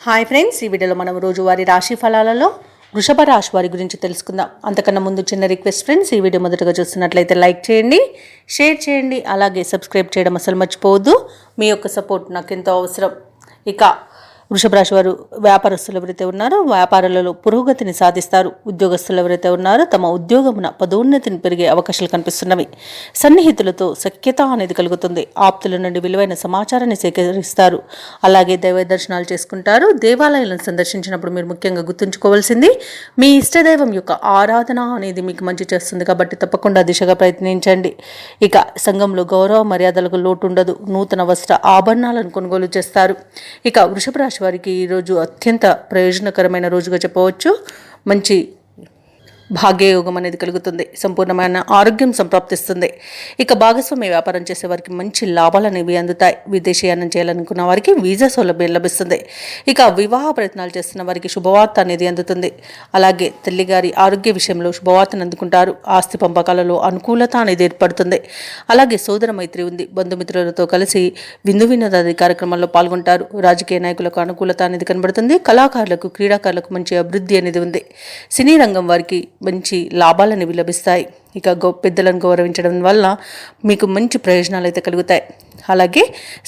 Hi friends, ఈ వీడియోలో మనం రోజువారీ రాశి ఫలాలలో వృషభ రాశి వారి గురించి తెలుసుకుందాం. అంతకన్నా ముందు చిన్న రిక్వెస్ట్ ఫ్రెండ్స్, ఈ వీడియో మొదటగా చూస్తున్నట్లయితే లైక్ చేయండి, షేర్ చేయండి, అలాగే సబ్స్క్రైబ్ చేయడం అసలు మర్చిపోవద్దు. మీ యొక్క సపోర్ట్ నాకు ఎంతో అవసరం. ఇక వృషభ రాశి వారు వ్యాపారస్తులు ఎవరైతే ఉన్నారో వ్యాపారాలలో పురోగతిని సాధిస్తారు. ఉద్యోగస్తులు ఎవరైతే ఉన్నారో తమ ఉద్యోగమున పదోన్నతిని పెరిగే అవకాశాలు కనిపిస్తున్నవి. సన్నిహితులతో సఖ్యత అనేది కలుగుతుంది. ఆప్తుల నుండి విలువైన సమాచారాన్ని సేకరిస్తారు. అలాగే దైవ దర్శనాలు చేసుకుంటారు. దేవాలయాలను సందర్శించినప్పుడు మీరు ముఖ్యంగా గుర్తుంచుకోవాల్సింది మీ ఇష్టదైవం యొక్క ఆరాధన అనేది మీకు మంచి చేస్తుంది. కాబట్టి తప్పకుండా దిశగా ప్రయత్నించండి. ఇక సంఘంలో గౌరవ మర్యాదలకు లోటు ఉండదు. నూతన వస్త్ర ఆభరణాలను కొనుగోలు చేస్తారు. ఇక వృషభ రాశి వారికి ఈరోజు అత్యంత ప్రయోజనకరమైన రోజుగా చెప్పవచ్చు. మంచి భాగ్యయోగం అనేది కలుగుతుంది. సంపూర్ణమైన ఆరోగ్యం సంప్రాప్తిస్తుంది. ఇక భాగస్వామ్య వ్యాపారం చేసే వారికి మంచి లాభాలు అనేవి అందుతాయి. విదేశీయానం చేయాలనుకున్న వారికి వీసా సౌలభ్యం లభిస్తుంది. ఇక వివాహ ప్రయత్నాలు చేస్తున్న వారికి శుభవార్త అనేది అందుతుంది. అలాగే తల్లిగారి ఆరోగ్య విషయంలో శుభవార్తను అందుకుంటారు. ఆస్తి పంపకాలలో అనుకూలత అనేది ఏర్పడుతుంది. అలాగే సోదర మైత్రి ఉంది. బంధుమిత్రులతో కలిసి విందు వినోదాది కార్యక్రమాల్లో పాల్గొంటారు. రాజకీయ నాయకులకు అనుకూలత అనేది కనబడుతుంది. కళాకారులకు క్రీడాకారులకు మంచి అభివృద్ధి అనేది ఉంది. సినీ రంగం వారికి మంచి లాభాలు లభిస్తాయి. ఇక పెద్దలను గౌరవించడం వల్ల మీకు మంచి ప్రయోజనాలు అయితే కలుగుతాయి. అలాగే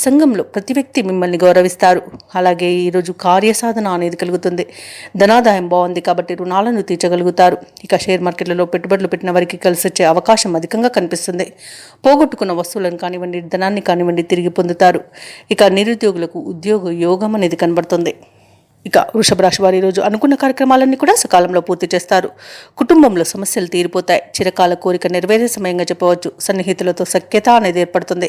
సంఘంలో ప్రతి వ్యక్తి మిమ్మల్ని గౌరవిస్తారు. అలాగే ఈరోజు కార్యసాధన అనేది కలుగుతుంది. ధనాదాయం బాగుంది కాబట్టి రుణాలను తీర్చగలుగుతారు. ఇక షేర్ మార్కెట్లలో పెట్టుబడులు పెట్టిన వారికి కలిసి వచ్చే అవకాశం అధికంగా కనిపిస్తుంది. పోగొట్టుకున్న వస్తువులను కానివ్వండి, ధనాన్ని కానివ్వండి తిరిగి పొందుతారు. ఇక నిరుద్యోగులకు ఉద్యోగ యోగం అనేది కనబడుతుంది. ఇక వృషభ రాశి వారు ఈరోజు అనుకున్న కార్యక్రమాలన్నీ కూడా సకాలంలో పూర్తి చేస్తారు. కుటుంబంలో సమస్యలు తీరిపోతాయి. చిరకాల కోరిక నెరవేరే సమయంగా చెప్పవచ్చు. సన్నిహితులతో సఖ్యత అనేది ఏర్పడుతుంది.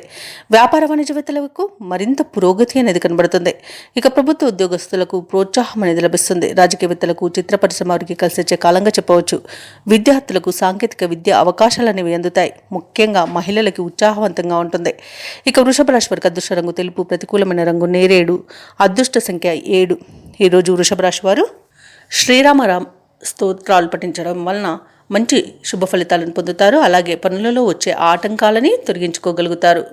వ్యాపార వాణిజ్యవేత్తలకు మరింత పురోగతి అనేది కనబడుతుంది. ఇక ప్రభుత్వ ఉద్యోగస్తులకు ప్రోత్సాహం అనేది లభిస్తుంది. రాజకీయవేత్తలకు చిత్ర పరిశ్రమ వారికి కలిసి వచ్చే కాలంగా చెప్పవచ్చు. విద్యార్థులకు సాంకేతిక విద్య అవకాశాలు అనేవి అందుతాయి. ముఖ్యంగా మహిళలకి ఉత్సాహవంతంగా ఉంటుంది. ఇక వృషభ రాశి వారికి అదృష్ట రంగు తెలుపు, ప్రతికూలమైన రంగు నేరేడు, అదృష్ట సంఖ్య 7. ఈరోజు వృషభ రాశి వారు శ్రీరామరామ్ స్తోత్రాలు పఠించడం వలన మంచి శుభ ఫలితాలను పొందుతారు. అలాగే పనులలో వచ్చే ఆటంకాలని తొలగించుకోగలుగుతారు.